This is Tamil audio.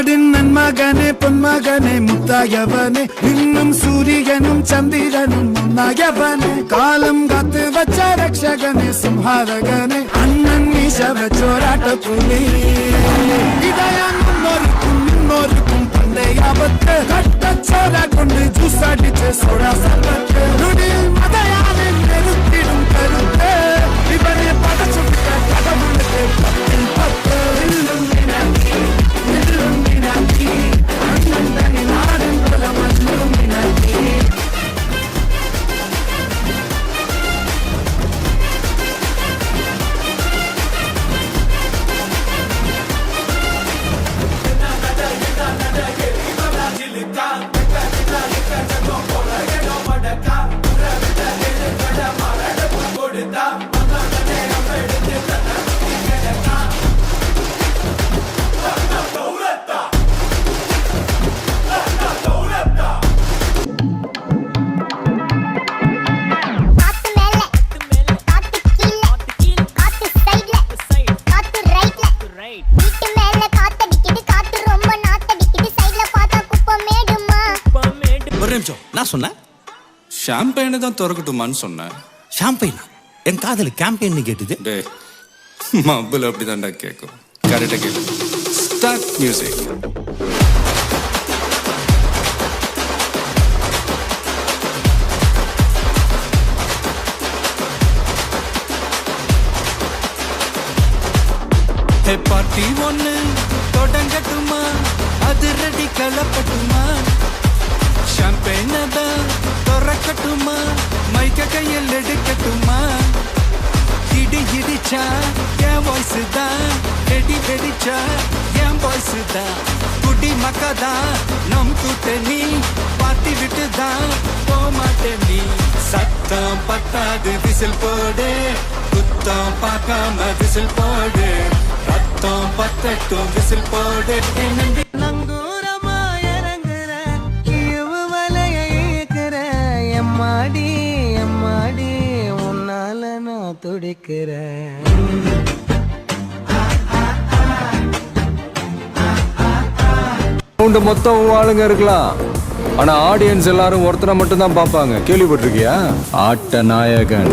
நாடின் நன்மகனே பொன்மகனே முத்தாயவனே இன்னும் சூரியனும் சந்திரனும் முன்னாயவனே காலம் காத்து வச்ச ரக்ஷகனே சிம்ஹாரகனே அண்ணன் நீசவச்சோராட்ட புலி இதயம் முன்னோருக்கும் பண்டையாபத்து கட்டச்சோரா கொண்டு ஜூஸ் அடிச்சு சோடா சம்பத்து நுடில் மதையானை நிறுத்திடும் கருத்து இவனை படைச்சு கடவுளுக்கு பத்தில் பத்து அண்ணன் தனி நாடன் போல மண்ணும் மினக்கி நான் சொன்னேன் ஷாம்பெயினை தான் திறக்கட்டுமான்னு சொன்னேன். ஷாம்பெயினா? என் காதல் கேம்பெயின் கேட்டுது. டே மబ్బுல அப்படிதான்டா கேட்கும். கரெக்டாக கேளு. Start music. பார்ட்டி ஒன்று தொடங்கட்டுமா, அது ரெடி கலப்பட்டுமா, ஷாம்பெயினை தான் திறக்கட்டுமா, மைக்க கையில் எடுக்கட்டுமா, இடி இடிச்சா என் வாய்ஸ் தான், வெடி வெடிச்சா என் வாய்ஸ் தான், குடி மக்கதான் நம் கூட்டணி, பார்ட்டி விட்டு தான் போமாட்டே நீ, சத்தம் பத்தாது விசில் போடு, குத்தம் பார்க்காம விசில் போடு, ரத்தம் பத்தட்டும் விசில் போடு. நங்கூரமா இறங்குற இவு வலைய ஏக்குற எம்மாடி எம்மாடி உன்னால நான் துடிக்கிறேன். மொத்தம் ஆளுங்க இருக்கலாம், ஆனா ஆடியன்ஸ் எல்லாரும் ஒருத்தரை மட்டும் தான் பார்ப்பாங்க. கேள்விப்பட்டிருக்கியா? ஆட்ட நாயகன்.